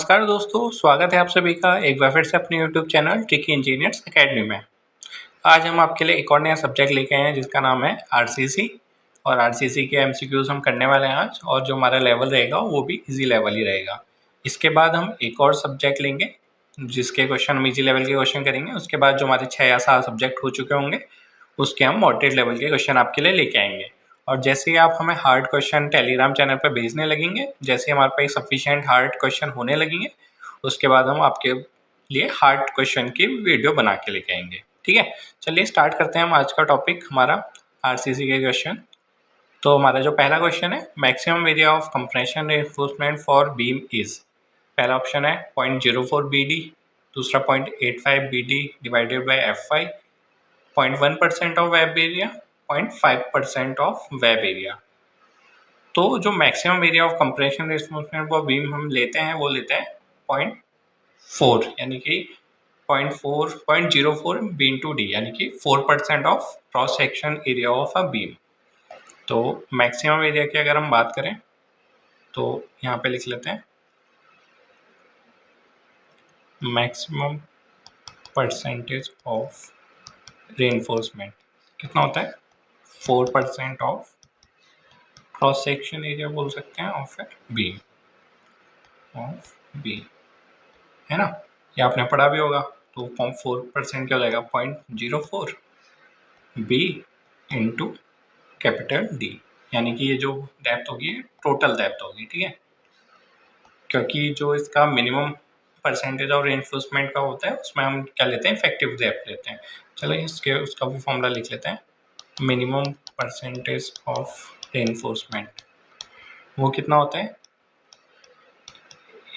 नमस्कार दोस्तों, स्वागत है आप सभी का एक बार फिर से अपने YouTube channel tricky engineers academy में। आज हम आपके लिए एक और नया सब्जेक्ट लेके आए हैं जिसका नाम है आरसीसी। और आरसीसी के एमसीक्यूज हम करने वाले हैं आज, और जो हमारा लेवल रहेगा वो भी इजी लेवल ही रहेगा। इसके बाद हम एक और सब्जेक्ट लेंगे जिसके क्वेश्चन हम इजी लेवल के क्वेश्चन करेंगे। उसके बाद जो हमारे 6 या 7 सब्जेक्ट हो चुके होंगे उसके हम मॉडरेट लेवल के क्वेश्चन आपके लिए लेके आएंगे। और जैसे ही आप हमें हार्ड क्वेश्चन टेलीग्राम चैनल पर भेजने लगेंगे, जैसे हमारे पास सफिशिएंट हार्ड क्वेश्चन होने लगेंगे, उसके बाद हम आपके लिए हार्ड क्वेश्चन की वीडियो बना के लेके आएंगे। ठीक है, चलिए स्टार्ट करते हैं हम आज का टॉपिक हमारा आरसीसी के क्वेश्चन। तो हमारा जो पहला क्वेश्चन है, maximum area of compression reinforcement for beam is. पहला ऑप्शन है 0.04 BD, दूसरा 0.85 BD divided by F5, 0.1% of web area, 0.5% of web area. तो जो maximum area of compression reinforcement for beam हम लेते हैं वो लेते हैं 0.4, यानी कि 0.04 B into D, यानी कि 4% of cross section area of a beam. तो मैक्सिमम एरिया की अगर हम बात करें तो यहाँ पे लिख लेते हैं मैक्सिमम परसेंटेज ऑफ रेनफोर्समेंट कितना होता है 4% ऑफ क्रॉस सेक्शन एरिया बोल सकते हैं ऑफ बीम, है ना। ये आपने पढ़ा भी होगा। तो 4% क्या हो जाएगा 0.04 B इंटू कैपिटल D, यानी कि ये जो डेप्थ होगी टोटल डेप्थ होगी। ठीक है, क्योंकि जो इसका मिनिमम परसेंटेज ऑफ रेनफोर्समेंट का होता है उसमें हम क्या लेते हैं इफेक्टिव डेप्थ लेते हैं। चलो इसके उसका भी फॉर्मूला लिख लेते हैं। मिनिमम परसेंटेज ऑफ रेनफोर्समेंट वो कितना होता है,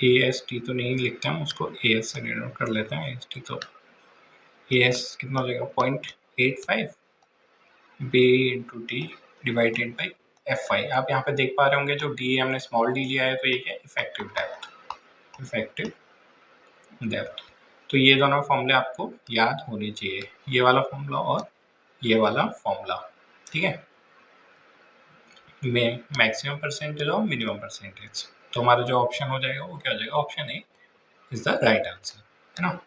AST तो नहीं लिखते हैं, उसको AS से डिनोट कर लेते हैं। AST तो AS कितना हो जाएगा 0.85 B into D divided by F5। आप यहाँ पे देख पा रहे होंगे जो D हमने स्मॉल d लिया है, तो ये क्या इफेक्टिव डेप्थ। तो ये दोनों फॉर्मूले आपको याद होने चाहिए, ये वाला फॉर्मूला और ये वाला फॉर्मूला। ठीक है, मैक्सिमम परसेंटेज और मिनिमम परसेंटेज। तो हमारा जो ऑप्शन हो जाएगा वो क्या हो जाएगा, option A is the right answer, है ना।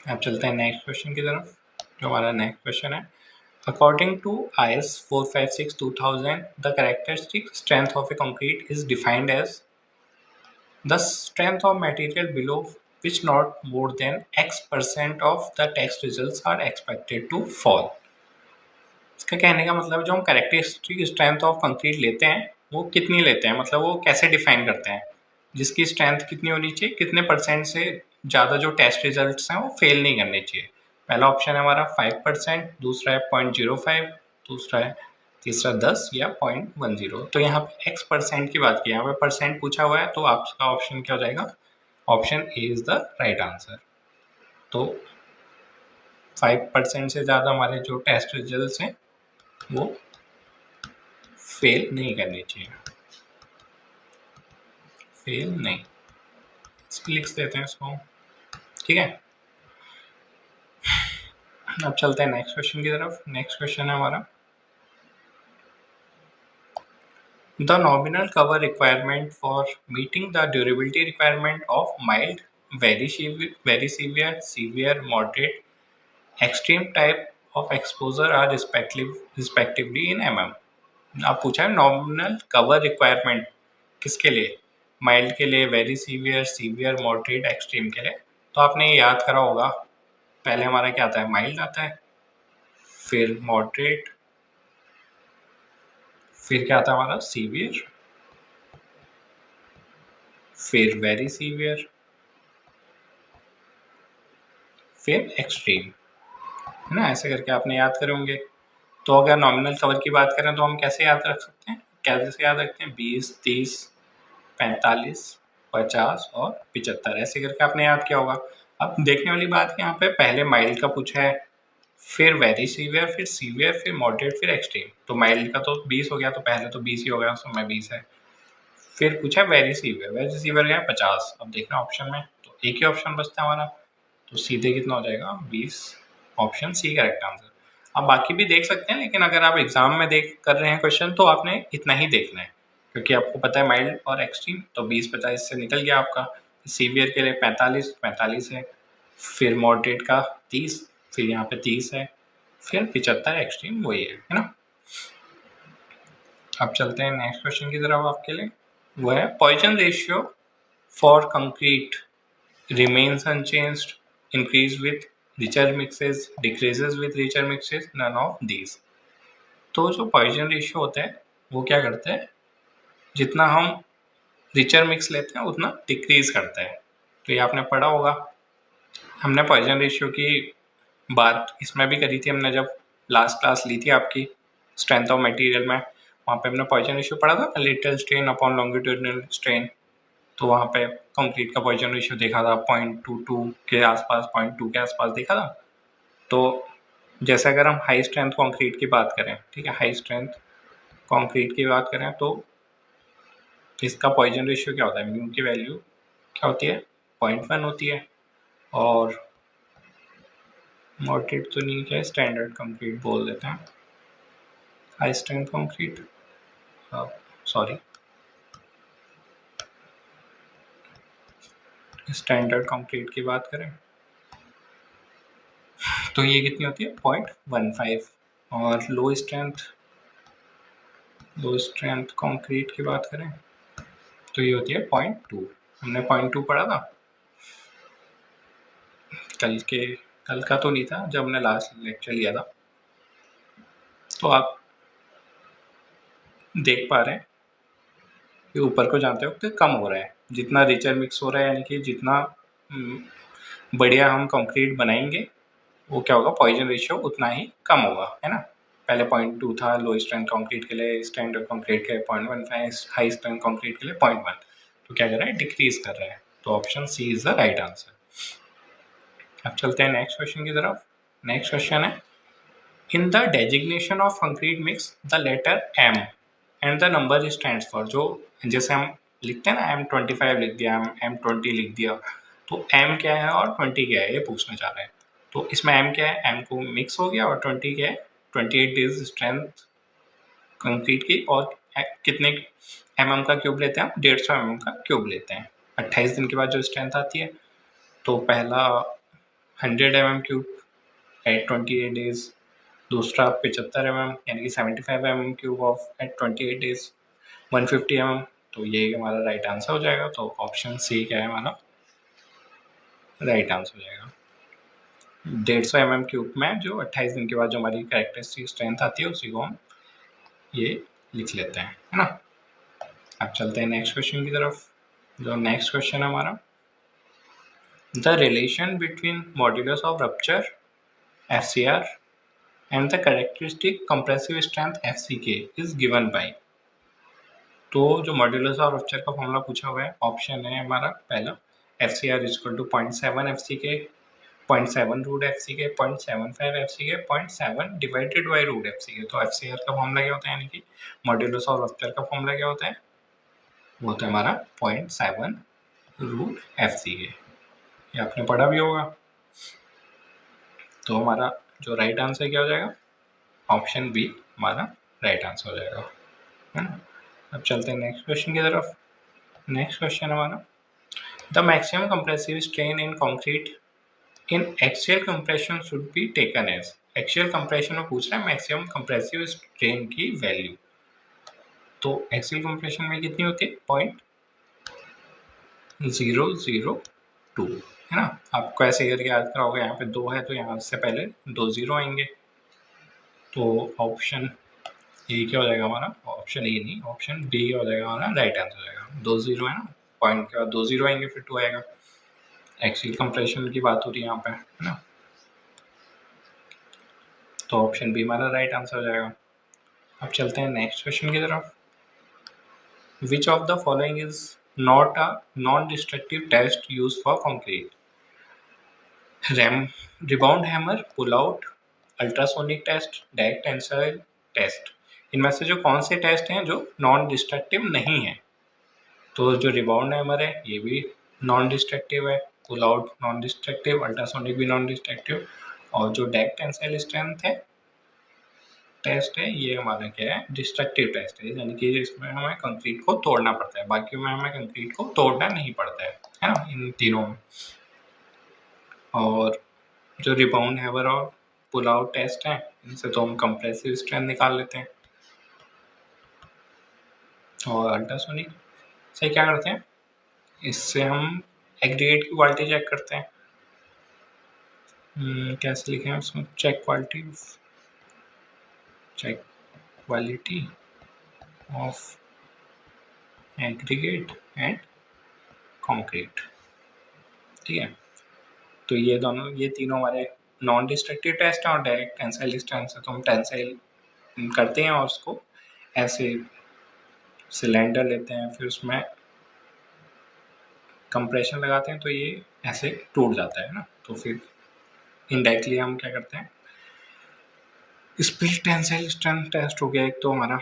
अब चलते हैं नेक्स्ट क्वेश्चन की तरफ। जो हमारा नेक्स्ट क्वेश्चन है, according to IS 456-2000 the characteristic strength of a concrete is defined as the strength of material below which not more than X% of the test results are expected to fall। इसका कहने का मतलब जो हम characteristic strength of concrete लेते हैं वो कितनी लेते हैं, मतलब वो कैसे डिफाइन करते हैं, जिसकी स्ट्रेंथ कितनी होनी चाहिए, कितने परसेंट से ज़्यादा जो टेस्ट रिजल्ट्स हैं वो फेल नहीं करने चाहिए। पहला ऑप्शन है हमारा 5%, दूसरा है 0.05, दूसरा है तीसरा 10 या 0.10। तो यहाँ पे X% की बात की, यहाँ पे परसेंट पूछा हुआ है, तो आपका ऑप्शन क्या हो जाएगा, option A is the right answer. तो 5% से ज़्यादा हमारे जो टेस्ट रिजल्ट्स हैं वो फेल नहीं करनी चाहिए, फेल नहीं, लिख देते हैं इसको। ठीक है, अब चलते हैं नेक्स्ट क्वेश्चन की तरफ। नेक्स्ट क्वेश्चन है हमारा, the nominal cover requirement for meeting the durability requirement of mild, very severe, severe, moderate, extreme type of exposure are respectively in mm। आप पूछा है नॉमिनल कवर रिक्वायरमेंट किसके लिए, माइल्ड के लिए, very severe, severe, moderate, extreme के लिए। तो आपने ये याद करा होगा, पहले हमारा क्या आता है, माइल्ड आता है, फिर मॉडरेट, फिर क्या आता है हमारा सीवियर, फिर वेरी सीवियर, फिर एक्सट्रीम, है ना। ऐसे करके आपने याद करे होंगे। तो अगर नॉमिनल कवर की बात करें तो हम कैसे याद रख सकते हैं, कैसे याद रखते हैं, 20, 30, 45, 50 और 75, ऐसे करके आपने याद किया होगा। अब देखने वाली बात है यहाँ पे, पहले माइल्ड का पूछा है, फिर वेरी सीवियर, फिर सीवियर, फिर मॉडरेट, फिर एक्सट्रीम। तो माइल्ड का तो 20 हो गया, तो पहले तो 20 ही हो गया, उसमें 20 है। फिर पूछा वेरी सीवियर, वेरी सीवियर गया 50। अब देखना ऑप्शन में, तो एक ही ऑप्शन बचता है हमारा, तो सीधे कितना हो जाएगा 20, ऑप्शन सी करेक्ट आंसर। आप बाकी भी देख सकते हैं, लेकिन अगर आप एग्जाम में कर रहे हैं क्वेश्चन तो आपने इतना ही देखना है, क्योंकि आपको पता है माइल्ड और एक्सट्रीम, तो 20-25 से निकल गया आपका। सीवियर के लिए 45 है, फिर मॉडरेट का 30, फिर यहाँ पे 30 है, फिर 75 एक्सट्रीम वही है ना। अब चलते हैं नेक्स्ट क्वेश्चन की तरफ आपके लिए, वो है Poisson ratio for concrete remains unchanged, increase with richer mixes, decreases with richer mixes, none of these। तो जो पॉइजन रेशियो होता है वो क्या करता है, जितना हम रिचर मिक्स लेते हैं उतना डिक्रीज करता है। तो ये आपने पढ़ा होगा, हमने पॉइजन रेशियो की बात इसमें भी करी थी, हमने जब लास्ट क्लास ली थी आपकी स्ट्रेंथ ऑफ मटेरियल में, वहाँ पे हमने पॉइजन रेशियो पढ़ा था, little strain upon longitudinal strain. तो वहाँ पे कंक्रीट का पॉइजन रेशियो देखा था 0.22 के आसपास, 0.2 के आसपास देखा था। तो जैसे अगर हम हाई स्ट्रेंथ कंक्रीट की बात करें, ठीक है, हाई स्ट्रेंथ कंक्रीट की बात करें तो इसका पॉइजन रेशियो क्या होता है, म्यू की वैल्यू क्या होती है, 0.1 होती है। और मॉडरेट तो नहीं, क्या स्टैंडर्ड कंक्रीट बोल देते हैं, high strength concrete, sorry standard concrete की बात करें तो ये कितनी होती है, 0.15। और लो स्ट्रेंथ कंक्रीट की बात करें तो ये होती है 0.2। हमने 0.2 पढ़ा था कल का तो नहीं था जब हमने लास्ट लेक्चर लिया था। तो आप देख पा रहे हैं कि ऊपर को जाते वक्त कम हो रहा है, जितना रिचर मिक्स हो रहा है, यानी कि जितना बढ़िया हम कंक्रीट बनाएंगे वो क्या होगा, पॉइजन रेशियो उतना ही कम होगा, है ना। पहले 0.2 था लो स्ट्रेंथ कंक्रीट के लिए, स्टैंडर्ड कंक्रीट के 0.15, हाई स्ट्रेंथ कंक्रीट के लिए 0.1। तो क्या कर रहा है, डिक्रीज कर रहा है। तो option C is the right answer. अब चलते हैं नेक्स्ट क्वेश्चन की तरफ। नेक्स्ट क्वेश्चन है, in the designation of concrete mix the letter M and the number stands for. जो जैसे हम लिखते हैं ना, M25 लिख दिया, M20 लिख दिया, तो M क्या है और 20 क्या है ये पूछना चाह रहे हैं। तो इसमें M क्या है, M को मिक्स हो गया, और 20 क्या है, 28 डेज स्ट्रेंथ कंक्रीट की, और कितने mm का क्यूब लेते हैं हम, 150 mm का क्यूब लेते हैं। 28 दिन के बाद जो स्ट्रेंथ आती है, तो पहला 100 mm क्यूब एट 28 डेज, दूसरा 75 mm यानी कि 75 mm cube of at 28 days, 150 mm। तो ये हमारा राइट आंसर हो जाएगा। तो ऑप्शन सी क्या है हमारा राइट आंसर हो जाएगा। 150 mm क्यूब में जो 28 दिन के बाद जो हमारी कैरेक्टरिस्टिक स्ट्रेंथ आती है उसी को हम ये लिख लेते हैं, है ना। अब चलते हैं नेक्स्ट क्वेश्चन की तरफ। जो नेक्स्ट क्वेश्चन है हमारा, the relation between modulus of rupture FCR and the characteristic compressive strength FCK is given by। तो जो मॉड्यूलस ऑफ रप्चर का फॉर्मूला पूछा हुआ है, ऑप्शन है हमारा पहला FCR equal to 0.7 FCK, 0.7 root FCK, 0.75 FCK, 0.7 divided by root FCK। तो FCR का फॉर्मूला क्या होता है, यानी कि मॉड्यूलस ऑफ रप्चर का फॉर्मूला क्या होता है, वो होता है हमारा 0.7 रूट FCK। ये आपने पढ़ा भी होगा। तो हमारा जो राइट आंसर क्या हो जाएगा, ऑप्शन बी हमारा राइट आंसर हो जाएगा, है ना। अब चलते हैं नेक्स्ट क्वेश्चन की तरफ। नेक्स्ट क्वेश्चन हमारा, the maximum compressive strain in concrete in axial compression should be taken as. Axial compression में पूछ रहा है मैक्सिमम कंप्रेसिव स्ट्रेन की वैल्यू। तो एक्सियल कंप्रेशन में कितनी होती है, 0.002, है ना। आपको ऐसे करके याद करा होगा, यहाँ पे 2 है तो यहाँ से पहले 2 0 आएंगे। तो ऑप्शन ए क्या हो जाएगा हमारा, ऑप्शन ए नहीं, ऑप्शन बी हो जाएगा हमारा राइट आंसर हो जाएगा। 2 0 है ना, पॉइंट के बाद 2 0 आएंगे, फिर 2 आएगा। एक्सियल कंप्रेशन की बात हो रही है यहाँ पे, है ना। तो ऑप्शन बी हमारा राइट आंसर हो जाएगा। अब चलते हैं नेक्स्ट क्वेश्चन की तरफ। Which of the following is not a non destructive test use for concrete, rebound hammer, pull out, ultrasonic test, direct tensile test. इनमें से जो कौन से टेस्ट हैं जो नॉन डिस्ट्रक्टिव नहीं है, तो जो रिबाउंड हैमर है ये भी नॉन डिस्ट्रक्टिव है, pull out non destructive, ultrasonic भी नॉन डिस्ट्रक्टिव, और जो डायरेक्ट टेंसाइल स्ट्रेंथ है टेस्ट है ये हमारा क्या है, डिस्ट्रक्टिव टेस्ट है, यानी कि इसमें हमें कंक्रीट को तोड़ना पड़ता है, बाकी में हमें कंक्रीट को तोड़ना नहीं पड़ता है ना, इन तीनों में। और जो रिबाउंड हैमर और पुल आउट टेस्ट है, इनसे तो हम कंप्रेसिव स्ट्रेंथ निकाल लेते हैं। और अल्ट्रासोनिक से क्या करते हैं, इससे हम एग्रीगेट की क्वालिटी चेक करते हैं। कैसे लिखें उसमें, check quality of aggregate and concrete, ठीक है। तो ये तीनों हमारे नॉन डिस्ट्रक्टिव टेस्ट हैं। और डायरेक्ट टेंसाइल स्ट्रेंथ से तो हम टेंसाइल करते हैं और उसको ऐसे सिलेंडर लेते हैं, फिर उसमें कंप्रेशन लगाते हैं तो ये ऐसे टूट जाता है ना। तो फिर इनडायरेक्टली हम क्या करते हैं, स्प्लिट टेंसाइल स्ट्रेंथ टेस्ट हो गया एक तो हमारा।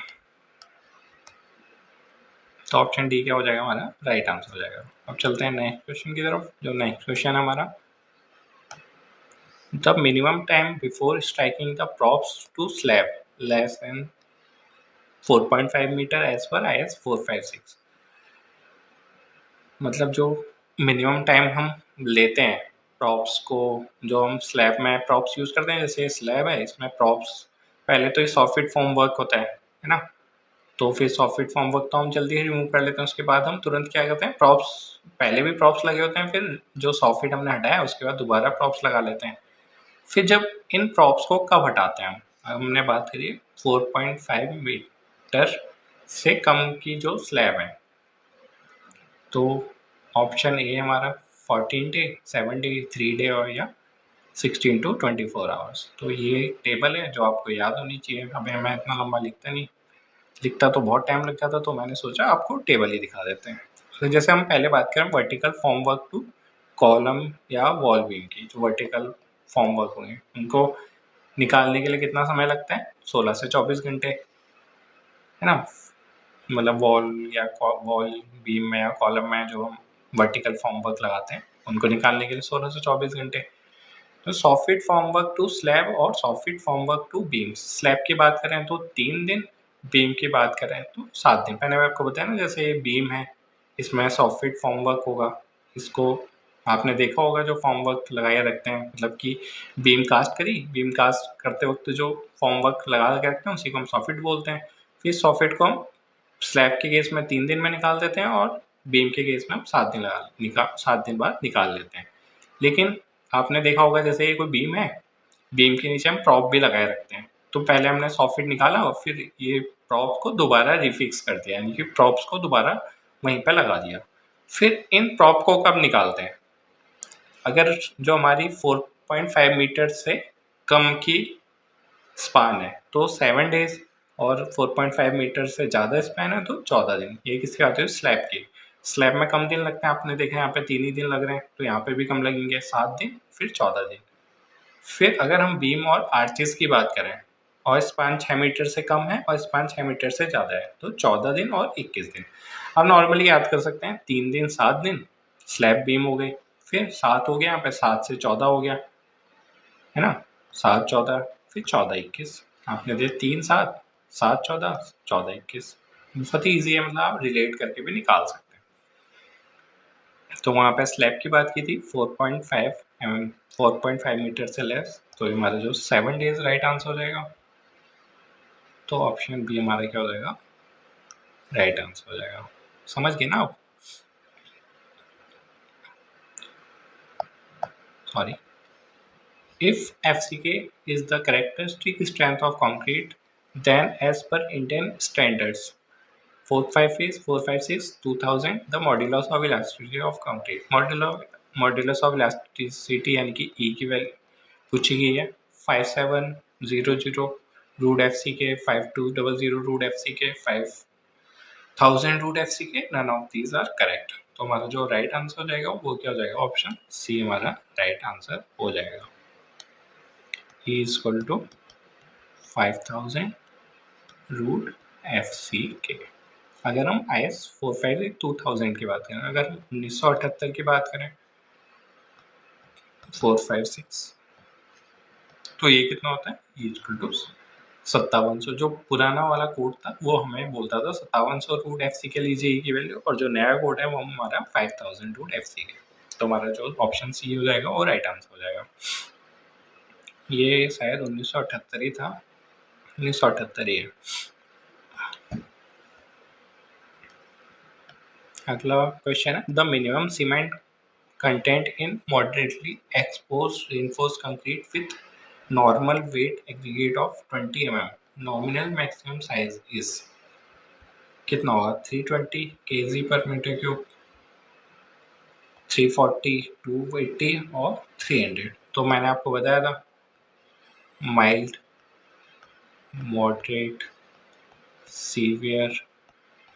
तो ऑप्शन डी क्या हो जाएगा हमारा, राइट आंसर हो जाएगा। अब चलते हैं नेक्स्ट क्वेश्चन की तरफ। जो नेक्स्ट क्वेश्चन है हमारा, the minimum time before striking the props to slab less than 4.5 metre as per IS 456। मतलब जो मिनिमम टाइम हम लेते हैं प्रॉप्स को, जो हम स्लैब में प्रॉप्स यूज़ करते हैं, जैसे स्लैब है इसमें प्रॉप्स पहले तो ये सॉफ्ट फॉर्म वर्क होता है ना। तो फिर सॉफ्ट फॉर्म वर्क तो हम जल्दी ही रिमूव कर लेते हैं, उसके बाद हम तुरंत क्या करते हैं, प्रॉप्स पहले भी प्रॉप्स लगे होते हैं, फिर जो सॉफ्ट हमने हटाया उसके बाद दोबारा प्रॉप्स लगा लेते हैं। फिर जब इन प्रॉप्स को कब हटाते हैं हमने बात करी 4.5 मीटर से कम की जो स्लैब है। तो ऑप्शन ए हमारा 14 डे, 7 डे, 3 डे और या 16 to 24 आवर्स। तो ये टेबल है जो आपको याद होनी चाहिए। अभी मैं इतना लंबा लिखता तो बहुत टाइम लग जाता, तो मैंने सोचा आपको टेबल ही दिखा देते हैं। तो जैसे हम पहले बात करें vertical form work to column या वॉल बीम की, जो वर्टिकल फॉर्म वर्क होंगे उनको निकालने के लिए कितना समय लगता है, 16 से 24 घंटे, है ना। मतलब वॉल बीम में या कॉलम में जो हम वर्टिकल फॉर्म वर्क लगाते हैं उनको निकालने के लिए 16 से 24 घंटे। तो soft form work to slab और soft form work to beam, slab की बात करें तो 3 दिन, बीम की बात करें तो 7 दिन। मैंने आपको बताया ना, जैसे ये बीम है इसमें सॉफ्ट फॉर्म वर्क होगा, इसको आपने देखा होगा जो फॉर्म वर्क लगाए रखते हैं, मतलब कि बीम कास्ट करी, बीम कास्ट करते वक्त जो फॉर्म वर्क लगा के रखते हैं उसी को हम सॉफ्ट बोलते हैं। फिर सॉफ्ट को हम स्लैब के केस में 3 दिन में निकाल देते हैं और बीम के केस में हम 7 दिन बाद निकाल लेते हैं। लेकिन आपने देखा होगा जैसे ये कोई बीम है, बीम के नीचे हम प्रॉप भी लगाए रखते हैं, तो पहले हमने सॉफ्ट निकाला और फिर ये प्रॉप को दोबारा रिफिक्स कर दिया, यानी कि प्रॉप्स को दोबारा वहीं पर लगा दिया। फिर इन प्रॉप को कब निकालते हैं, अगर जो हमारी 4.5 मीटर से कम की स्पान है तो 7 डेज, और 4.5 मीटर से ज़्यादा स्पैन है तो 14 दिन। ये किसके आते हैं, स्लैब की। स्लैब में कम दिन लगते हैं, आपने देखा यहाँ पे 3 ही दिन लग रहे हैं, तो यहाँ पे भी कम लगेंगे, 7 दिन फिर 14 दिन। फिर अगर हम बीम और आर्चेस की बात करें और स्पान 6 मीटर से कम है और स्पान 6 मीटर से ज़्यादा है तो 14 दिन और 21 दिन। अब नॉर्मली याद कर सकते हैं, 3 दिन 7 दिन स्लैब बीम हो गई, फिर 7 हो गया, यहाँ पे 7 से 14 हो गया, है ना। 7 14 फिर 14 21, आपने दिया 3 7 7 14 14 21। बहुत ही ईजी है, मतलब आप रिलेट करके भी निकाल सकते हैं। तो वहाँ पे स्लैब की बात की थी 4.5 मीटर से लेस, तो हमारा जो 7 डेज राइट आंसर हो जाएगा। तो ऑप्शन बी हमारा क्या हो जाएगा, राइट आंसर हो जाएगा। समझ गए ना आप, sorry. If FCK is the characteristic strength of concrete, then as per Indian standards 456, 456, 2000, the modulus of elasticity of concrete, modulus of elasticity यानी कि E की वैल्यू पूछी गई है 5700 root FCK, 5200 root FCK, 5000 root FCK, none of these are correct। तो हमारा जो right answer हो जाएगा वो क्या हो जाएगा, ऑप्शन सी हमारा राइट आंसर हो जाएगा। E is equal to 5000 root FCK। अगर हम IS 456 की बात करें, अगर 1978 की बात करें 456, तो ये कितना होता है, E इक्वल टू 5700 जो पुराना वाला कोड था वो हमें बोलता था 5700 रूट एफ सी के लीजिए ई की वैल्यू, और जो नया कोड है वो हमारा 5000 रूट एफ सी है। तो हमारा जो ऑप्शन सी हो जाएगा वो राइट आंसर हो जाएगा। ये शायद 1978 ही था, 1978 ही है। अगला क्वेश्चन है, the minimum cement content in moderately exposed reinforced concrete with normal weight aggregate of 20 mm, nominal maximum size is कितना होगा? 320 kg पर मीटर क्यूब, 340, 280 और 300। तो मैंने आपको बताया था mild, moderate, severe,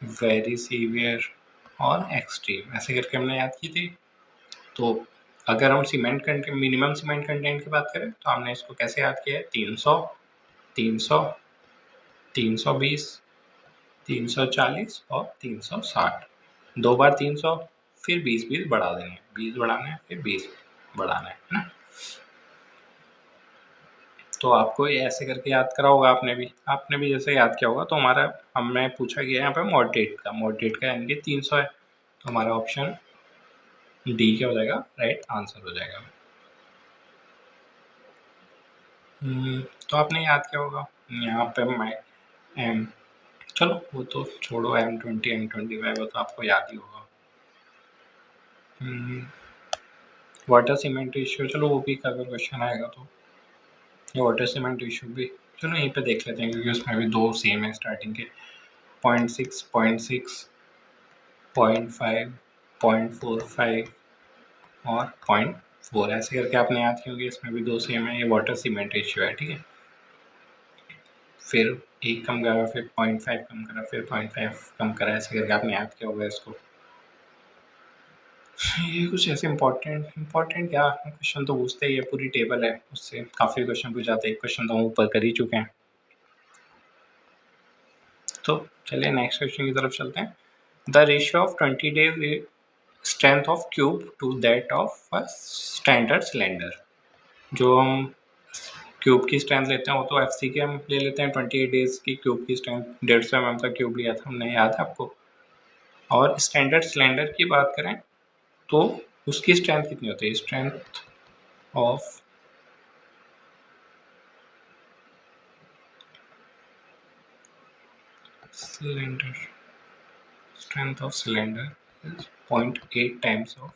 very severe और एक्सट्रीम, ऐसे करके हमने याद की थी। तो अगर हम cement content, minimum cement content की बात करें तो हमने इसको कैसे याद किया है? 300, 300, 320, 340 और 360। 2 बार 300, फिर 20 बढ़ा देंगे, 20 बढ़ाना है, फिर 20 बढ़ाना है ना। तो आपको ये ऐसे करके याद करा होगा आपने भी जैसे याद किया होगा। तो हमारा हमें पूछा गया यहाँ पे मॉडरेट का यानी कि 300 है। तो हमारा ऑप्शन डी क्या हो जाएगा? राइट आंसर हो जाएगा। तो आपने याद किया होगा यहाँ पे एम, चलो वो तो छोड़ो, M20, M25 वो तो आपको याद ही होगा। वाटर सीमेंट रेशियो, चलो वो भी अगर क्वेश्चन आएगा तो ये वाटर सीमेंट रेशियो भी चलो यहीं पे देख लेते हैं, क्योंकि उसमें भी दो सेम है स्टार्टिंग के, 0.6, 0.6, 0.5, 0.45 और 0.4, ऐसे करके आपने याद किया होगा। इसमें भी दो सेम है, ये वाटर सीमेंट रेशियो है, ठीक है। फिर एक कम करा, फिर 0.5 कम करा, फिर 0.5 कम करा, ऐसे करके आपने याद किया होगा इसको। ये कुछ ऐसे इम्पोर्टेंट क्या क्वेश्चन तो पूछते ही है, पूरी टेबल है उससे काफ़ी क्वेश्चन पूछ जाते हैं। एक क्वेश्चन तो हम ऊपर कर ही चुके हैं। तो चलिए नेक्स्ट क्वेश्चन की तरफ चलते हैं। The ratio of 20 days strength of cube two that of a standard cylinder. जो हम क्यूब की स्ट्रेंथ लेते हैं वो तो एफ के हम ले लेते हैं, 28 डेज की क्यूब की स्ट्रेंथ 150 mm का क्यूब लिया था हमने, याद है आपको। और स्टैंडर्ड सिलेंडर की बात करें तो उसकी स्ट्रेंथ कितनी होती है? Strength of cylinder, strength of cylinder is 0.8 times of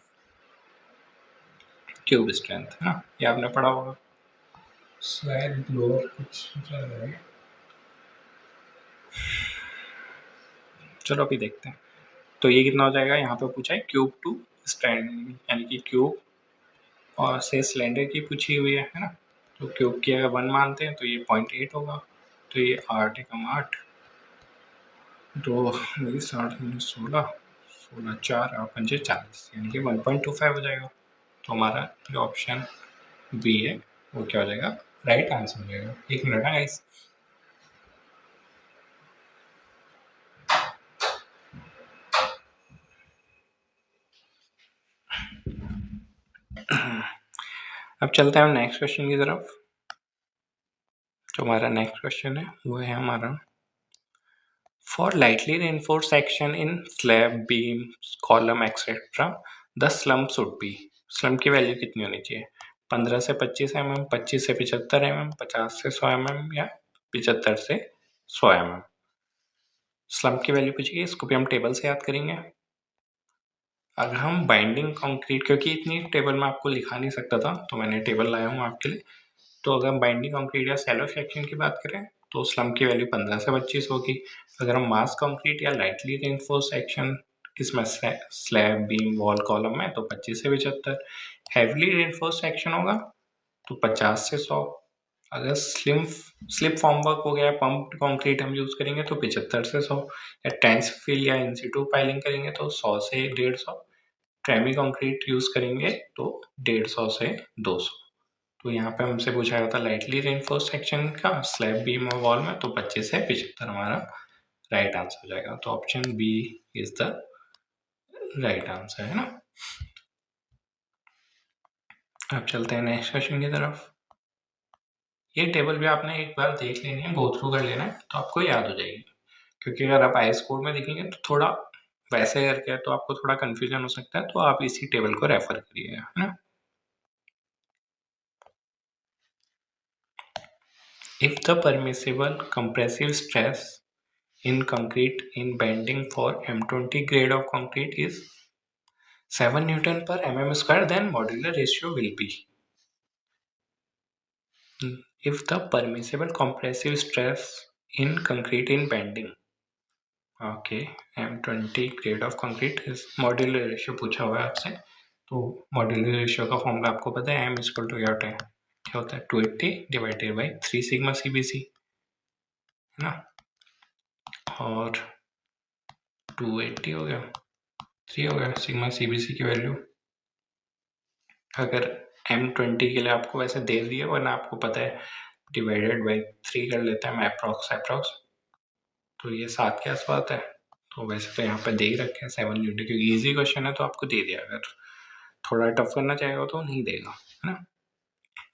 cube strength, है ना। ये आपने पढ़ा होगा शायद, ब्लोअर कुछ चल रहा है। चलो अभी देखते हैं। तो ये कितना हो जाएगा? यहाँ पे पूछा है क्यूब टू स्टैंड, यानी कि क्यूब और से सिलेंडर की पूछी हुई है ना। तो क्यूब की अगर 1 मानते हैं तो ये 0.8 होगा। तो ये 8 एकम 8, 2 8 16, 16 4 और 5 40, यानी कि 1.25 हो जाएगा। तो हमारा जो ऑप्शन बी है वो क्या हो जाएगा? राइट आंसर हो जाएगा। एक मिनट है गाइस। अब चलते हैं हम नेक्स्ट क्वेश्चन की तरफ। जो हमारा नेक्स्ट क्वेश्चन है वो है हमारा, for lightly reinforce section in slab, beam, column etcetera the slum should be. Slum की वैल्यू कितनी होनी चाहिए? 15 से 25 mm, 25 से 75 mm, 50 से 100 mm या 75 से 100 mm। स्लम की वैल्यू पूछिए, इसको भी हम टेबल से याद करेंगे। अगर हम बाइंडिंग कंक्रीट, क्योंकि इतनी टेबल में आपको लिखा नहीं सकता था तो मैंने टेबल लाया हूँ आपके लिए। तो अगर हम बाइंडिंग कंक्रीट या सैलो सेक्शन की बात करें तो स्लम की वैल्यू 15 से 25 होगी। अगर हम मास कंक्रीट या लाइटली रेनफोर्स सेक्शन किसमें, स्लैब, बीम, वॉल, कॉलम में, तो 25 से 75। हैवीली रेनफोर्स सेक्शन होगा तो 50 से 100। अगर स्लिप फॉर्म वर्क हो गया, पंप कंक्रीट हम यूज करेंगे तो 75 से 100। या टेंस फिल या इन सिटू पाइलिंग करेंगे तो 100 से 150। ट्रेमी कंक्रीट यूज करेंगे तो 150 से 200। तो यहाँ पे हमसे पूछा गया था लाइटली रेनफोर्स सेक्शन का स्लैब, बीम और वॉल में, तो 25 से 75 हमारा राइट आंसर हो जाएगा। तो option B is the right answer, है ना। अब चलते हैं नेक्स्ट क्वेश्चन की तरफ। ये टेबल भी आपने एक बार देख लेनी है, गो थ्रू कर लेना है, तो आपको याद हो जाएगी। क्योंकि अगर आप आईएएस कोड में देखेंगे तो थोड़ा वैसे करके है, तो आपको थोड़ा कन्फ्यूजन हो सकता है, तो आप इसी टेबल को रेफर करिएगा, है ना। If the permissible compressive stress in concrete in bending for M20 grade of concrete is 7 Newton per mm square, then modular ratio will be. If the permissible compressive stress in concrete in bending, okay, M20 grade of concrete is modular ratio पूछा हुआ है आपसे, तो modular ratio का formula आपको पता है, M equal to क्या होता है 280 डिवाइडेड बाई 3 सिग्मा CBC, है ना। और 280 हो गया, 3 हो गया सिग्मा CBC की वैल्यू। अगर M20 के लिए आपको वैसे दे दिया, वरना आपको पता है डिवाइडेड बाई 3 कर लेते हैं हम अप्रॉक्स, तो ये 7 के आसपास है। तो वैसे तो यहाँ पे दे ही रखे हैं 7 यूनिट, क्योंकि इजी क्वेश्चन है तो आपको दे दिया। अगर थोड़ा टफ करना चाहेगा तो नहीं देगा, है ना।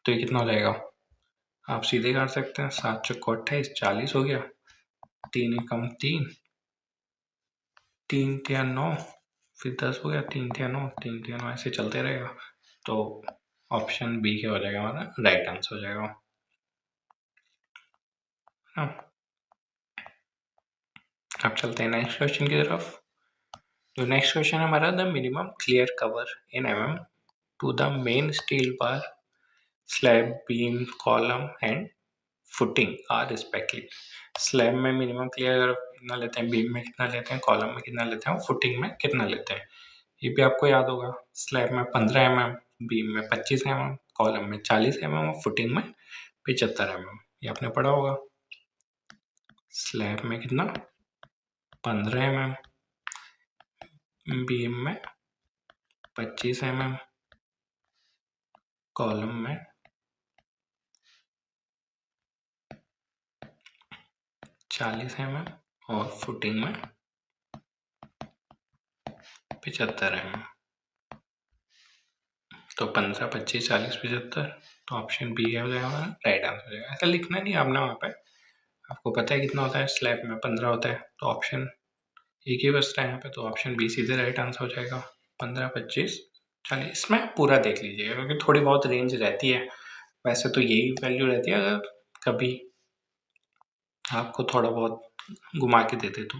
तो ये कितना हो जाएगा, आप सीधे कर सकते हैं, 7 चौको 28, 40 हो गया, 3 कम 3, 3 तिया 9, फिर 10 हो गया, 3 तिया 9, 3 तिया 9, ऐसे चलते रहेगा। तो ऑप्शन बी क्या हो जाएगा हमारा, राइट आंसर हो जाएगा। अब चलते हैं नेक्स्ट क्वेश्चन की तरफ। तो नेक्स्ट क्वेश्चन हमारा, the minimum clear cover in mm to the main steel bar slab beam column and footing are respectively. Slab में मिनिमम क्लियर कितना लेते हैं, बीम में कितना लेते हैं, कॉलम में कितना लेते हैं, फुटिंग में कितना लेते हैं, ये भी आपको याद होगा। स्लैब में 15 mm, बीम में 25 mm, कॉलम में 40 mm और फुटिंग में 75 mm, ये आपने पढ़ा होगा। स्लैब में कितना 15 mm, बीम में 25 mm, कॉलम में 40 mm और फुटिंग में 75 mm। तो 15, 25, 40, 75, तो ऑप्शन बी हो जाएगा हमारा राइट आंसर हो जाएगा। ऐसा लिखना नहीं आपने, वहाँ पे आपको पता है कितना होता है, स्लैब में 15 होता है, तो ऑप्शन एक ही बचता है यहाँ पे, तो ऑप्शन बी सीधे राइट आंसर हो जाएगा। 15, 25, 40, इसमें पूरा देख लीजिएगा क्योंकि थोड़ी बहुत रेंज रहती है। वैसे तो यही वैल्यू रहती है, अगर कभी आपको थोड़ा बहुत घुमा के देते तो।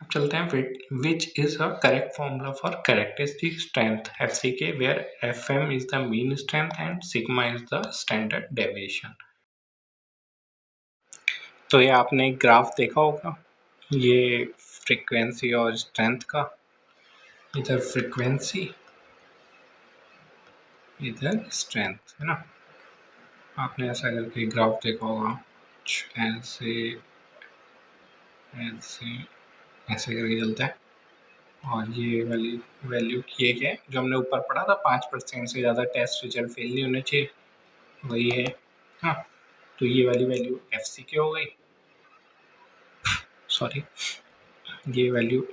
अब चलते हैं, which is a correct formula for characteristic strength FCK where FM is the mean strength and sigma is the standard deviation. तो ये आपने एक ग्राफ देखा होगा, ये फ्रीक्वेंसी और स्ट्रेंथ का, इधर फ्रीक्वेंसी इधर स्ट्रेंथ, है ना। आपने ऐसा करके ग्राफ देखा होगा, ऐसे ऐसे ऐसे करके चलता है, और ये वाली वैल्यू ये क्या है जो हमने ऊपर पढ़ा था, 5% से ज़्यादा टेस्ट रिजल्ट फेल नहीं होने चाहिए, वही है। हाँ, तो ये वाली वैल्यू FCK हो गई, सॉरी ये वैल्यू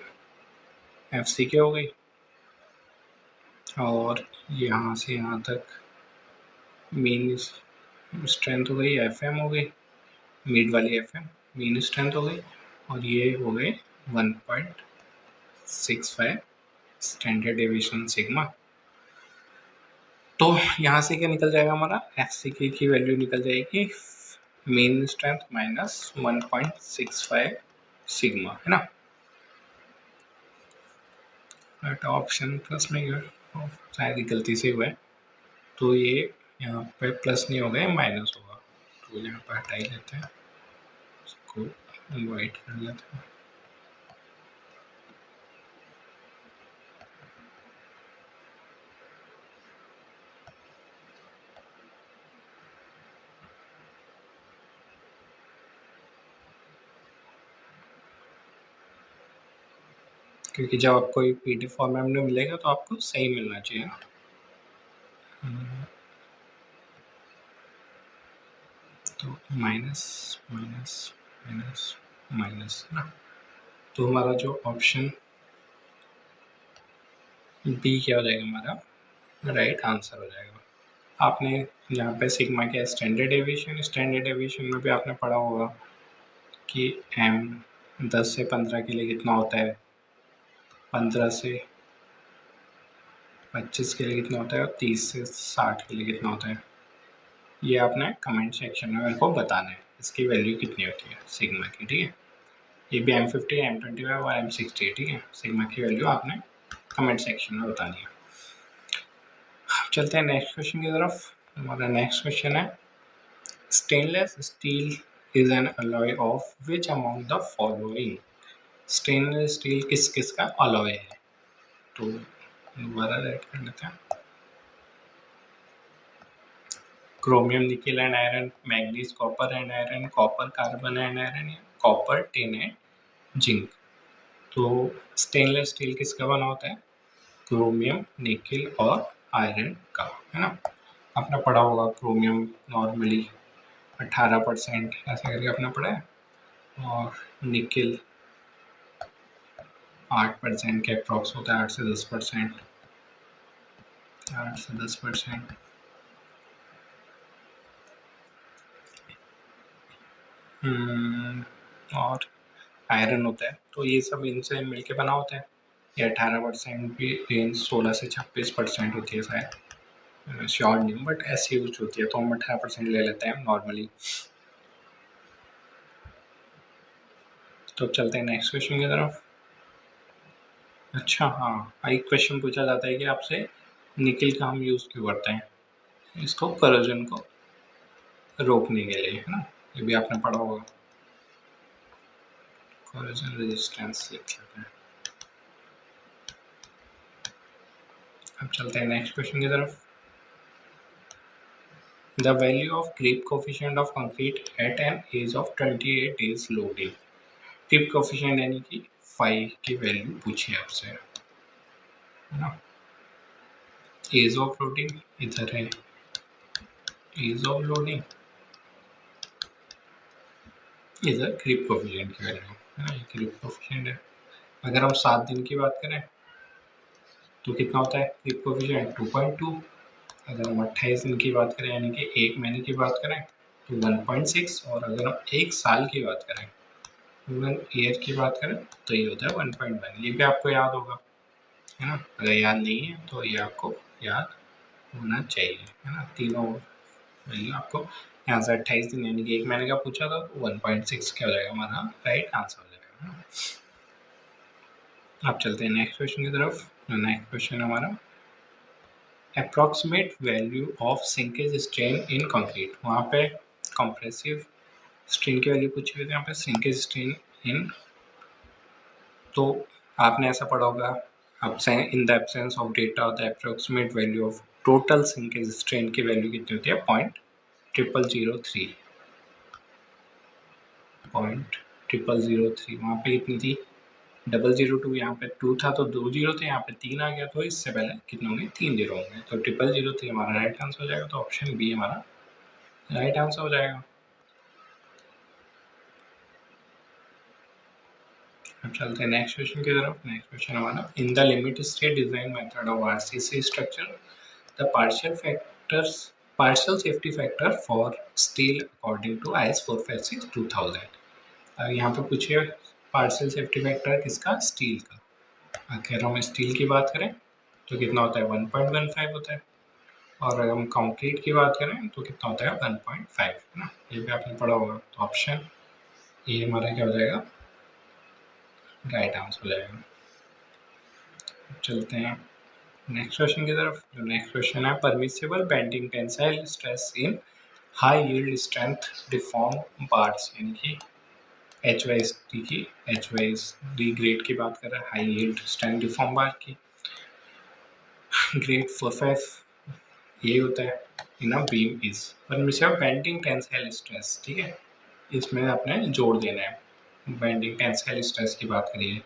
FCK हो गई, और यहाँ से यहाँ तक मीन स्ट्रेंथ हो गई, FM हो गई, मिड वाली FM मीन स्ट्रेंथ हो गई, और ये हो गए 1.65 स्टैंडर्ड डेविएशन सिग्मा। तो यहाँ से क्या निकल जाएगा हमारा, FCK की वैल्यू निकल जाएगी मीन स्ट्रेंथ माइनस 1.65 सिग्मा, है ना। बट ऑप्शन प्लस में शायद गलती से हुआ है, तो ये यहाँ पे प्लस नहीं होगा, माइनस होगा, तो यहाँ पर हटा ही लेते हैं, इसको वाइट कर लेते हैं। क्योंकि जब आपको ये PDF फॉर्मेट में मिलेगा तो आपको सही मिलना चाहिए ना। तो माइनस माइनस माइनस माइनस, है ना। तो हमारा जो ऑप्शन बी क्या हो जाएगा, हमारा राइट आंसर हो जाएगा। आपने यहाँ पे सिग्मा के स्टैंडर्ड डेविएशन में भी आपने पढ़ा होगा कि m 10 से 15 के लिए कितना होता है, 15 से 25 के लिए कितना होता है और 30 से 60 के लिए कितना होता है। ये आपने कमेंट सेक्शन में मेरे को बताना है इसकी वैल्यू कितनी होती है सिग्मा की, ठीक है। ये भी M50, M25 और M60 है, ठीक है। सिग्मा की वैल्यू आपने कमेंट सेक्शन में बतानी है। चलते हैं नेक्स्ट क्वेश्चन की तरफ। हमारा नेक्स्ट क्वेश्चन है stainless steel is an alloy of which among the following. Stainless steel किस किस का अलॉय है, तो दोबारा राइट कर लेते हैं। Chromium nickel and iron, manganese copper and iron, copper carbon and iron, copper tin and zinc. तो स्टेनलेस स्टील किसका बना होता है, क्रोमियम निकेल और आयरन का, है ना। आपने पढ़ा होगा क्रोमियम नॉर्मली 18% ऐसा करके आपने पढ़ा है, और निकेल 8% के अप्रॉक्स होता है, 8 से 10%, 8 से 10%। और आयरन होता है, तो ये सब इनसे मिलके बना होता है। ये 18% भी रेंज 16 से 26% होती है शायद, श्योर नहीं हूँ, बट ऐसी यूज होती है, तो हम 18% ले लेते हैं नॉर्मली। तो चलते हैं नेक्स्ट क्वेश्चन की तरफ। अच्छा हाँ, एक क्वेश्चन पूछा जाता है कि आपसे निकेल का हम यूज़ क्यों करते हैं, इसको करोजन को रोकने के लिए, है ना। ये भी आपने पढ़ा होगा, करोजन रेजिस्टेंस लिख लेते हैं। अब चलते हैं नेक्स्ट क्वेश्चन की तरफ। The value of creep coefficient of concrete at an age of 28 days loading. Creep coefficient यानी कि 5 की वैल्यू पूछी है आपसे, है ना। एज ऑफ लोडिंग इधर है, एज ऑफ लोडिंग इधर क्रीप कोफिशिएंट की वैल्यू, है ना। ये क्रीप कोफिशिएंट है। अगर हम 7 दिन की बात करें तो कितना होता है क्रीप कोफिशिएंट, 2.2। अगर हम 28 दिन की बात करें यानी कि 1 महीने की बात करें तो 1.6, और अगर हम 1 साल की बात करें, 1 ईयर की बात करें तो ये होता है 1.1। ये भी आपको याद होगा, है ना। अगर याद नहीं है तो ये आपको याद होना चाहिए, है ना। तीनों वैल्यू आपको यहाँ से 28 दिन यानी कि 1 महीने का पूछा था, तो 1.6 क्या हो जाएगा हमारा राइट आंसर हो जाएगा, है ना। आप चलते हैं नेक्स्ट क्वेश्चन की तरफ। नेक्स्ट क्वेश्चन हमारा approximate value of sinkage strain in concrete. वहाँ पे कंप्रेसिव स्ट्रेन की वैल्यू पूछी हुई थी, यहाँ पे सिंकेज स्ट्रेन इन, तो आपने ऐसा पढ़ा होगा in the absence of data the approximate value of total sinkage strain की वैल्यू कितनी होती है, 0.0003, 0.0003। वहाँ पे कितनी थी 002, यहाँ पे 2 था तो 2 जीरो थे, यहाँ पे 3 आ गया, तो इससे पहले कितने होंगे 3 जीरो होंगे, तो 00003 हमारा राइट आंसर हो जाएगा। तो ऑप्शन बी हमारा राइट आंसर हो जाएगा। अब चलते हैं नेक्स्ट क्वेश्चन की तरफ। नेक्स्ट क्वेश्चन हमारा in the limit state design method of RCC structure the partial safety factor for steel according to IS 456 2000। यहाँ पे पूछिए पार्शियल सेफ्टी फैक्टर किसका, स्टील का। अगर हम स्टील की बात करें तो कितना होता है 1.15 होता है, और अगर हम कंक्रीट की बात करें तो कितना होता है 1.5, है ना। ये भी आपने पढ़ा होगा, तो ऑप्शन ये हमारा क्या हो जाएगा राइट आंसर हो जाएगा। चलते हैं नेक्स्ट क्वेश्चन की तरफ। जो नेक्स्ट क्वेश्चन है permissible bending tensile stress in high yield strength deform bars, यानी कि HYSD की, HYSD ग्रेड की बात कर रहे हैं, high yield strength deform bar की। ग्रेड 4-5 ये होता है in a beam is permissible bending tensile stress, ठीक है। इसमें आपने जोड़ देना है। बेंडिंग टेंसाइल स्ट्रेस की बात करिए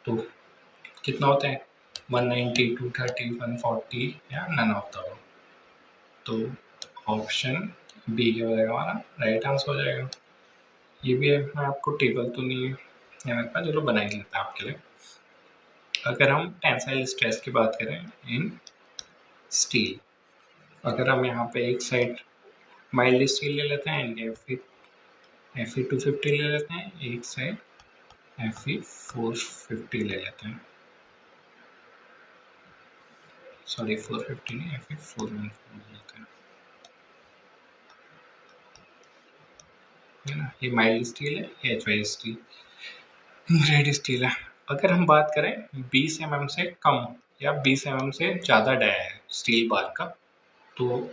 तो कितना होता है 190, 230, 140 या नन ऑफ द। तो ऑप्शन बी क्या हो जाएगा हमारा राइट आंसर हो जाएगा। ये भी है, मैं आपको टेबल तो नहीं है मेरे पास, चलो बना ही लेता है आपके लिए। अगर हम टेंसाइल स्ट्रेस की बात करें इन स्टील अगर हम यहाँ पे एक साइड माइल्ड स्टील ले लेते हैं, Fe 250 ले लेते हैं, एक साइड Fe 450 ले लेते हैं, सॉरी 450 नहीं, Fe 414 ले लेते हैं, है ना। ये माइल्ड स्टील है, ये HY स्टील ग्रेड स्टील है। अगर हम बात करें 20 mm से कम या 20 mm से ज़्यादा डाया है स्टील बार का, तो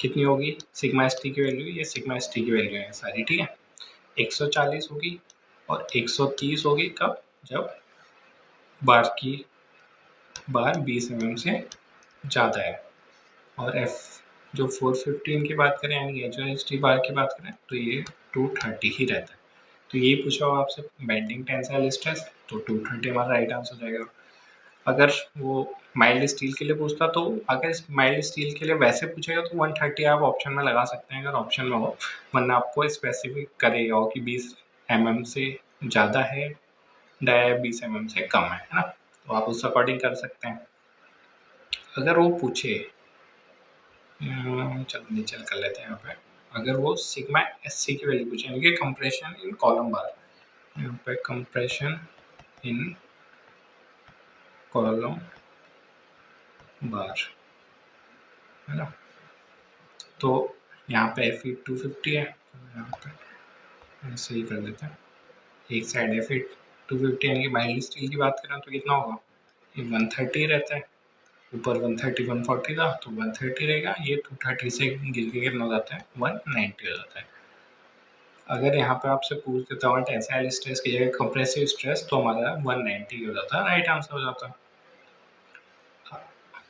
कितनी होगी सिग्मा एस टी की वैल्यू, ये सिग्मा एस टी की वैल्यू है सारी, ठीक है। 140 होगी और 130 होगी कब, जब बार 20 mm से ज़्यादा है। और एफ जो 415 की बात करें यानी एच एस टी बार की बात करें तो ये 230 ही रहता है। तो ये पूछा हो आपसे बेंडिंग टेंसाइल स्ट्रेस, तो 230 हमारा राइट आंसर हो जाएगा। अगर वो माइल्ड स्टील के लिए पूछता, तो अगर माइल्ड स्टील के लिए वैसे पूछेगा तो 130 आप ऑप्शन में लगा सकते हैं अगर ऑप्शन में हो, वरना आपको स्पेसिफिक करेगा हो कि 20 mm से ज़्यादा है डाया, 20 mm से कम है ना, तो आप उस अकॉर्डिंग कर सकते हैं। अगर वो पूछे, चलो नीचे कर लेते हैं यहाँ पे, अगर वो सिग्मा एस सी की वैल्यू पूछे यानी कि कंप्रेशन इन कॉलम बार, यहाँ पे कंप्रेशन इन कॉलम बार, है ना, तो यहाँ पे Fe 250 है, यहाँ पे ऐसे ही कर देते हैं, एक साइड Fe 250 यानी कि माइल्ड स्टील की बात करें तो कितना होगा, ये 130 रहता है, ऊपर 130 140 था तो 130 रहेगा, ये 230 से गिर के कितना हो जाता है 190 हो जाता है। अगर यहाँ पे आपसे पूछ देता हूँ टेंसाइल स्ट्रेस की जगह कंप्रेसिव स्ट्रेस, तो हमारा 190 हो जाता है, राइट आंसर हो जाता है।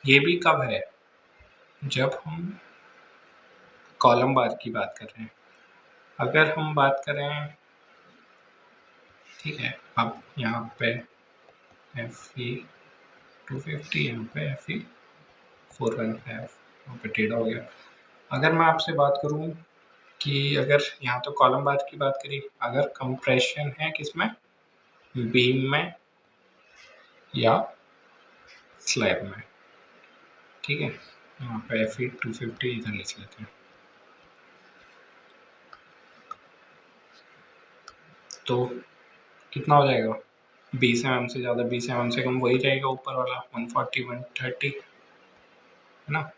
ये भी कब है, जब हम कॉलम बार की बात कर रहे हैं। अगर हम बात करें, ठीक है, अब यहाँ पे Fe 250, यहाँ पे Fe 415, यहाँ पे टेढ़ा हो गया। अगर मैं आपसे बात करूँ कि अगर यहाँ तो कॉलम बार की बात करी, अगर कंप्रेशन है किसमें, बीम में या स्लैब में, ठीक है, यहाँ पे Fe 250 इधर लिख लेते हैं, तो कितना हो जाएगा 20 mm से ज़्यादा 20 mm से कम वही रहेगा ऊपर वाला 140 130, है ना,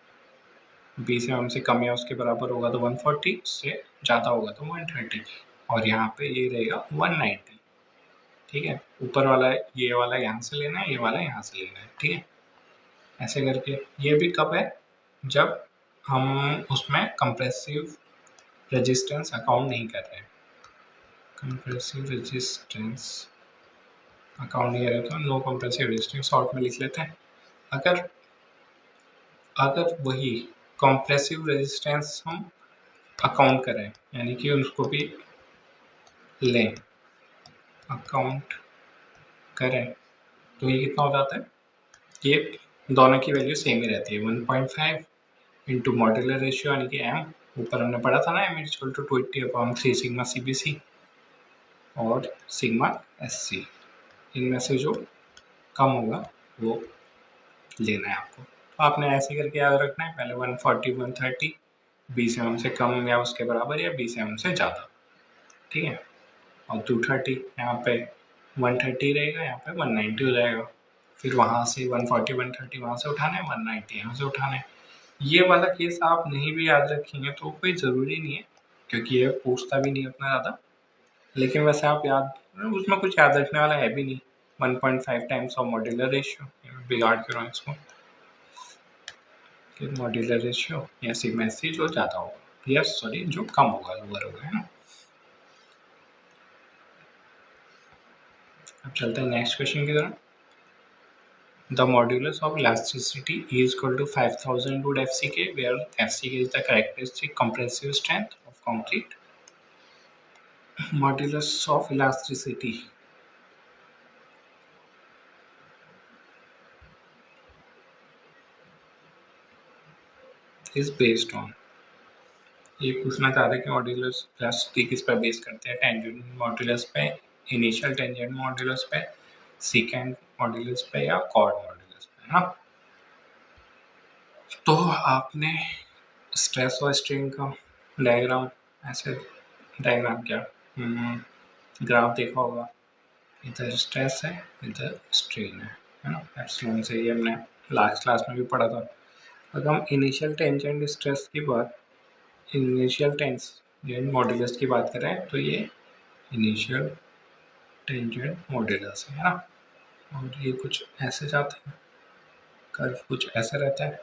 20 mm से कम या उसके बराबर होगा तो 140, से ज़्यादा होगा तो 130, और यहाँ पे ये रहेगा 190, ठीक है। ऊपर वाला ये वाला यहाँ से लेना है, ये वाला यहाँ से लेना है, ठीक है, ऐसे करके। ये भी कब है, जब हम उसमें कंप्रेसिव रेजिस्टेंस अकाउंट नहीं कर रहे हैं, कंप्रेसिव रेजिस्टेंस अकाउंट नहीं कर रहे तो नो कंप्रेसिव रेजिस्टेंस शॉर्ट में लिख लेते हैं। अगर अगर वही कंप्रेसिव रेजिस्टेंस हम अकाउंट करें यानी कि उसको भी लें, अकाउंट करें, तो ये कितना हो जाता है, ये दोनों की वैल्यू सेम ही रहती है, 1.5 इंटू मॉड्यूलर रेशियो यानी कि m, ऊपर हमने पढ़ा था ना m equal to 20/3 sigma CBC और सिग्मा SC, इनमें से जो कम होगा वो लेना है आपको। तो आपने ऐसे करके याद रखना है, पहले 140 130 20 mm से कम या उसके बराबर या 20 mm से ज़्यादा, ठीक है, और 230 यहाँ पे 130 रहेगा, यहाँ पे 190 हो जाएगा, फिर वहाँ से 140 130 वहाँ से उठाना है, 190 यहाँ से उठाना है। ये वाला केस आप नहीं भी याद रखेंगे तो कोई ज़रूरी नहीं है, क्योंकि ये पूछता भी नहीं उतना ज़्यादा, लेकिन वैसे आप याद, उसमें कुछ याद रखने वाला है भी नहीं, 1.5 टाइम्स ऑफ मॉड्यूलर रेशियो, बिगाड़ के रहा इसको, मॉड्यूलर रेशियो या सिग्मा सी जो ज़्यादा होगा या सॉरी जो कम होगा, लोअर होगा, है ना। अब चलते हैं नेक्स्ट क्वेश्चन की तरफ। The modulus of elasticity is equal to 5000 root FCK, where FCK is the characteristic compressive strength of concrete. Modulus of elasticity is based on, ये पूछना चाह रहे हैं कि मॉड्यूलस इलास्टिसिटी किस पर बेस करते हैं, टेंजेंट मॉड्यूलस पे, इनिशियल टेंजेंट मॉड्यूलस पे, सेकेंड मॉड्यूलस पे या कॉर्ड मॉड्यूलस पे, है ना। तो आपने स्ट्रेस और स्ट्रेन का डायग्राम, ऐसे डायग्राम क्या ग्राफ देखा होगा, इधर स्ट्रेस है इधर स्ट्रेन है ना। एप्सिलॉन से ये हमने लास्ट क्लास में भी पढ़ा था। अगर हम इनिशियल टेंजेंट स्ट्रेस की बात, इनिशियल टेंजेंट मॉड्यूलस की बात करें तो ये इनिशियल टेंजेंट मॉड्यूलस है ना। और ये कुछ ऐसे जाता है, कर्व कुछ ऐसा रहता है।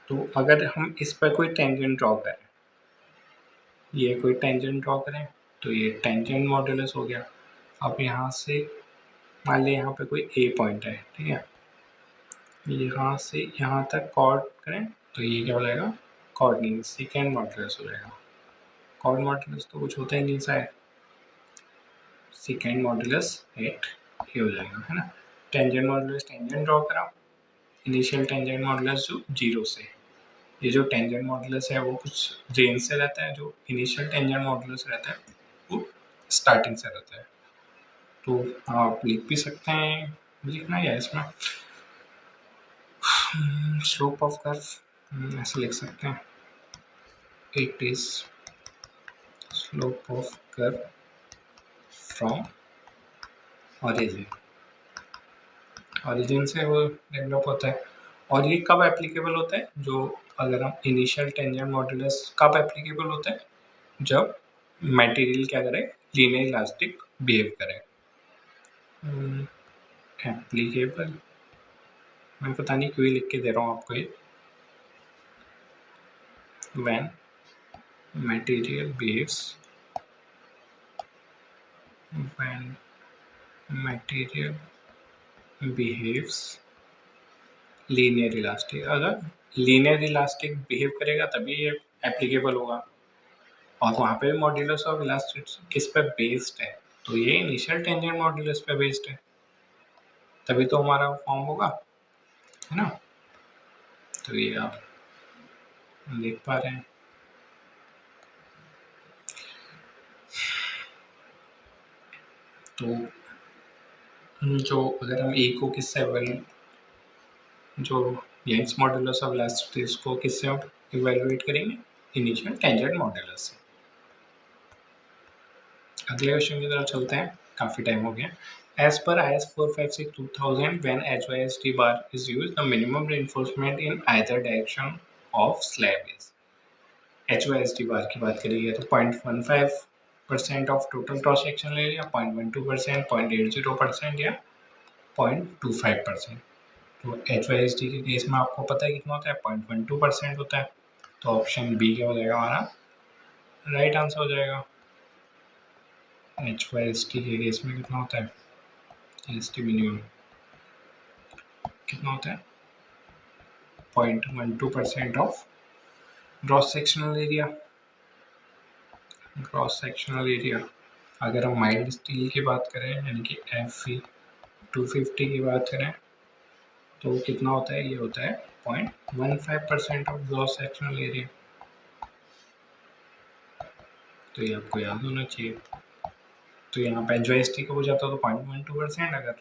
तो अगर हम इस पर कोई टेंजेंट ड्रॉ करें, ये कोई टेंजेंट ड्रॉ करें तो ये टेंजेंट मॉड्यूलस हो गया। अब यहाँ से मान लें यहाँ पे कोई ए पॉइंट है, ठीक है, यहाँ से यहाँ तक कॉर्ड करें तो ये क्या हो जाएगा, कॉर्डिंग सेकेंड मॉड्यूलस हो जाएगा। कॉर्ड मॉड्यूलस तो कुछ होता ही नहीं शायद, सेकेंड मॉड्यूलस 8 ये हो जाएगा, है ना। टेंजेंट मॉड्यूलस टेंजेंट ड्रॉ करा, इनिशियल टेंजेंट मॉड्यूलस जो 0 से, ये जो टेंजेंट मॉड्यूलस है वो कुछ रेंज से रहता है, जो इनिशियल टेंजेंट मॉड्यूलस रहता है वो स्टार्टिंग से रहता है। तो आप लिख भी सकते हैं, लिखना है इसमें स्लोप ऑफ कर्व ऐसे लिख सकते हैं, it is slope of curve from origin, origin से वो डेवलप होता है। और ये कब एप्लीकेबल होता है, जो अगर हम इनिशियल टेंजेंट मॉड्यूलस कब एप्लीकेबल होता है, जब मटेरियल क्या करे, लीनियर इलास्टिक बिहेव करे। एप्लीकेबल मैं पता नहीं क्यों लिख के दे रहा हूँ आपको ये, when material behaves, when material behaves linear elastic, अगर लीनियर इलास्टिक बिहेव करेगा तभी ये एप्लीकेबल होगा। और वहाँ पे मॉड्यूलस ऑफ इलास्टिसिटी किस पे बेस्ड है, तो ये इनिशियल टेंजेंट मॉड्यूलस पे बेस्ड है, तभी तो हमारा फॉर्म होगा, है ना। तो ये आप देख पा रहे हैं। तो जो अगर हम ए को किससे जो यंग्स मॉड्यूलस ऑफ इलास्टिसिटी को किससे इवेलुएट करेंगे, इनिशियल टेंजेंट मॉड्यूलस से। अगले क्वेश्चन की तरफ चलते हैं, काफ़ी टाइम हो गया। As per IS 456-2000, when HYSD bar is used, the minimum reinforcement in either direction of slab is. HYSD bar की बात करेंगे तो 0.15% of total cross sectional area, 0.12%, 0.80% या 0.25%। तो HYSD के केस में आपको पता है कितना होता है, 0.12% होता है। तो ऑप्शन बी क्या हो जाएगा हमारा राइट आंसर हो जाएगा। HYSD के केस में कितना होता है, एस टी मिनिमम कितना होता है, 0.12% of gross sectional area. Gross sectional area अगर हम माइल्ड स्टील की बात करें, यानी कि FE 250 की बात करें तो कितना होता है, ये होता है 0.15% ऑफ ग्रॉस सेक्शनल एरिया। तो ये आपको याद होना चाहिए। तो यहाँ पे HYSD का पूछा होता तो 0.12%, अगर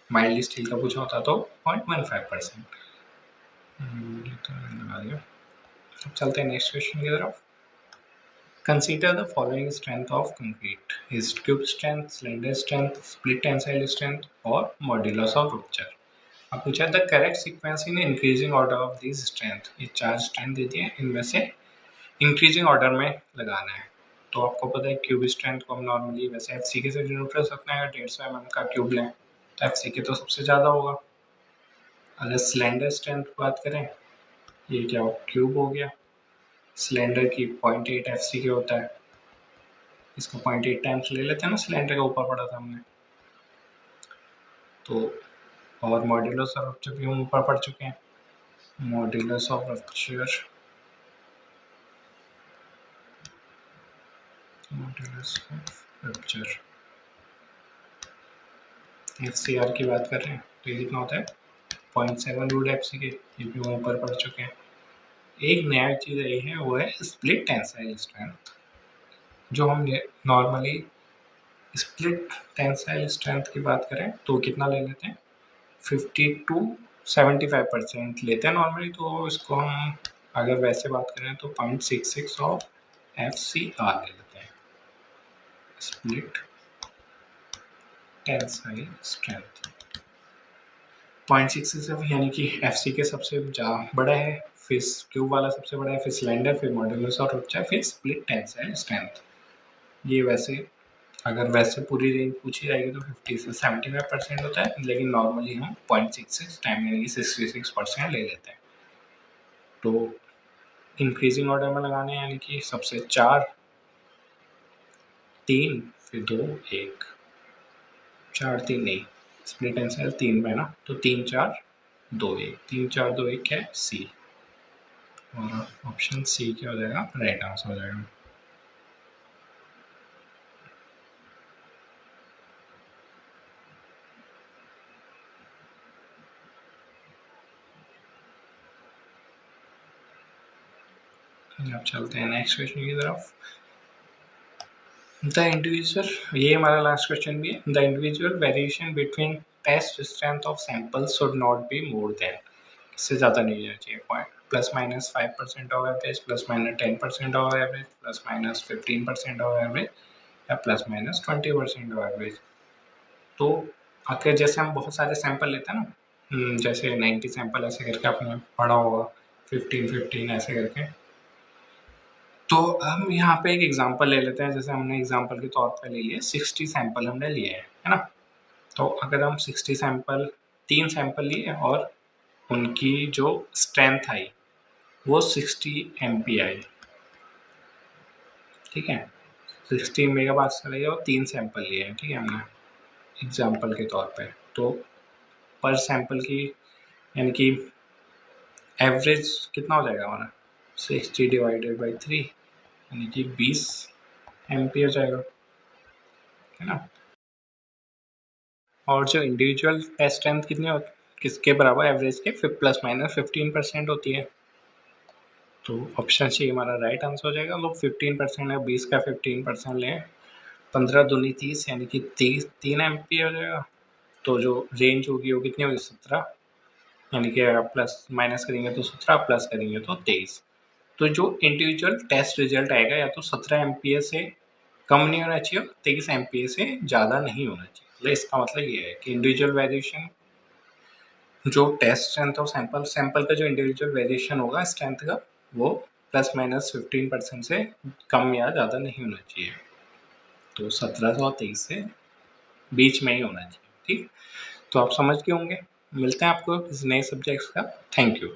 माइल्ड स्टील का पूछा होता तो 0.15%। लगा दिया। अब चलते हैं नेक्स्ट क्वेश्चन की तरफ। Consider the following strength of concrete: is cube strength, slender strength, split tensile strength, or modulus of rupture. अब पूछा the correct sequence in increasing order of this strength. ये 4 स्ट्रेंथ दे दिए, इनमें से इंक्रीजिंग ऑर्डर में लगाना है। तो आपको पता है क्यूब स्ट्रेंथ को हम नॉर्मली वैसे FCK से डिनोट कर सकते हैं। अगर 150 mm का क्यूब लें तो FCK तो सबसे ज़्यादा होगा। अगर स्लेंडर स्ट्रेंथ की बात करें, ये क्या हो, क्यूब हो गया। सिलेंडर की 0.8 FCK होता है, इसको 0.8 टाइम्स ले लेते हैं ना, सिलेंडर के ऊपर पड़ा था हमने। तो और मॉड्यूलस ऑफ रप्चर भी हम ऊपर पढ़ चुके हैं। Modulus of rupture, modulus of rupture FCR की बात कर रहे हैं तो ये कितना होता है, 0.7 रूट FCK, ये भी हम ऊपर पढ़ चुके हैं। एक नया चीज़ आई है वो है स्प्लिट टेंसाइल स्ट्रेंथ। जो हम नॉर्मली स्प्लिट टेंसाइल स्ट्रेंथ की बात करें तो कितना ले लेते हैं, 50 to 75% लेते हैं नॉर्मली। तो इसको हम अगर वैसे बात करें तो 0.66 ऑफ FCR ले लेते हैं, स्प्लिट टेंसाइल स्ट्रेंथ। 0.66 यानी कि FC के सबसे बड़ा है, फिर क्यूब वाला सबसे बड़ा है, फिर सिलेंडर, फिर मॉड्यूलस और उच्चा, फिर स्प्लिट टेंसाइल स्ट्रेंथ। ये वैसे अगर वैसे पूरी रेंज पूछी जाएगी तो 50 से 75% होता है, लेकिन नॉर्मली हम 0.66 टाइम यानी कि 66% ले लेते हैं। तो इंक्रीजिंग ऑर्डर में लगाने यानी कि सबसे 4, 3, फिर 2, 1, 4, 3 नहीं, स्प्लिट टेंसाइल 3 में ना, तो 3, 4, 2, 1, 3, 4, 2, 1 क्या है, सी, और ऑप्शन सी क्या हो जाएगा, राइट आंसर हो जाएगा। अब चलते हैं नेक्स्ट क्वेश्चन की तरफ। द इंडिविजुअल, ये हमारा लास्ट क्वेश्चन भी है। The individual variation between test strength of sample should not be more than, इससे ज़्यादा नहीं जाना चाहिए, ±5% of average, ±10% of average, ±15% of average, या ±20% ऑफ एवरेज। तो अगर जैसे हम बहुत सारे सैंपल लेते हैं ना, जैसे 90 सैंपल ऐसे करके आपने पढ़ा होगा, 15-15 ऐसे करके, तो हम यहाँ पे एक एग्जांपल ले लेते हैं। जैसे हमने एग्जांपल के तौर पे ले लिया 60 सैंपल हमने लिए है ना। तो अगर हम 60 सैंपल, 3 सैंपल लिए और उनकी जो स्ट्रेंथ आई वो 60 MP आई, ठीक है, 60 मेगापास्कल आई और 3 सैंपल लिए हैं, ठीक है, हमने एग्जांपल के तौर पे। तो पर सैंपल की यानी कि एवरेज कितना हो जाएगा हमारा, 60 डिवाइडेड बाई 3 यानी कि 20 MP हो जाएगा, है ना। और जो इंडिविजुअल टेस्ट स्ट्रेंथ कितनी होती, किसके बराबर, एवरेज के फिर ±15% होती है। तो ऑप्शन सी हमारा राइट आंसर हो जाएगा। तो 15% है, 20 का 15% लें, 15 दूनी 30 यानी कि 3 MP हो जाएगा। तो जो रेंज होगी वो कितनी होगी, 17, यानी कि अगर प्लस माइनस करेंगे तो 17, प्लस करेंगे तो 23। तो जो इंडिविजुअल टेस्ट रिजल्ट आएगा या तो 17 MPa से कम नहीं होना चाहिए और 23 MPa से ज़्यादा नहीं होना चाहिए। तो इसका मतलब ये है कि इंडिविजुअल वेरिएशन, जो टेस्ट स्ट्रेंथ ऑफ सैंपल का जो इंडिविजुअल वेरिएशन होगा स्ट्रेंथ का, वो ±15% से कम या ज़्यादा नहीं होना चाहिए। तो 17 और 23 से बीच में ही होना चाहिए, ठीक। तो आप समझ गए होंगे। मिलते हैं आपको इस नए सब्जेक्ट्स का। Thank you.